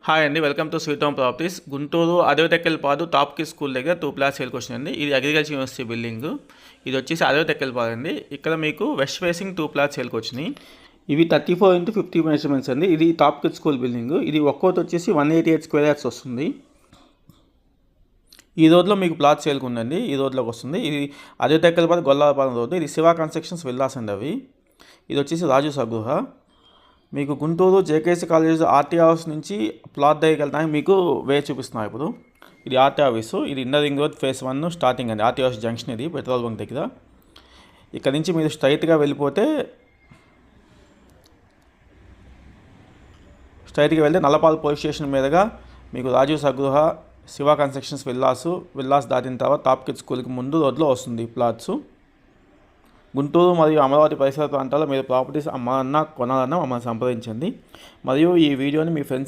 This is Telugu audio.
హాయ్ అండి, welcome to sweet home properties. Guntur Adavitekkalapadu top kids school దగ్గర 2 ప్లాట్స్ సేల్కి వచ్చినాయండి. ఇది అగ్రికల్చర్ యూనివర్సిటీ బిల్డింగ్. ఇది వచ్చేసి అడవితెక్కలపాడు అండి. ఇక్కడ మీకు వెస్ట్ ఫేసింగ్ 2 ప్లాట్స్ సేల్కి వచ్చినాయి. ఇవి 34x50 మెజర్మెంట్స్ అండి. ఇది టాప్ కిడ్స్ స్కూల్ బిల్డింగ్. ఇది ఒక్కోటి వచ్చేసి 188 స్క్వేర్ యార్డ్స్ వస్తుంది. ఈ రోడ్లో మీకు ప్లాట్ సేల్కి ఉందండి. ఈ రోడ్లోకి వస్తుంది. ఇది అడవితెక్కలపాడు గొల్లారపాలెం రోడ్డు. ఇది శివ కన్స్ట్రక్షన్స్ విల్లాస్ అండి అవి. ఇది వచ్చేసి రాజు సగృహ. మీకు Guntur JKC college RT office నుంచి ప్లాట్ దగ్గరికి వెళ్తానికి మీకు వే చూపిస్తున్నాం. ఇప్పుడు ఇది ఆర్టీ ఆఫీసు. ఇది inner ring road phase 1 starting అండి. ఆర్టీ ఆఫీస్ జంక్షన్ ఇది పెట్రోల్ బంక్ దగ్గర. ఇక్కడ నుంచి మీరు స్ట్రైట్గా వెళ్ళిపోతే నల్లపాల్ పోలీస్ స్టేషన్ మీదుగా మీకు రాజు సగృహ శివ కన్స్ట్రక్షన్స్ విల్లాస్ దాటిన తర్వాత టాప్ కిడ్స్ స్కూల్కి ముందు రోడ్లో వస్తుంది ప్లాట్స్. గుంటూరు మరియు అమరావతి పరిసర ప్రాంతాల్లో మీరు ప్రాపర్టీస్ అమ్మాలన్నా కొనాలన్నా మమ్మల్ని సంప్రదించండి. మరియు ఈ వీడియోని మీ ఫ్రెండ్స్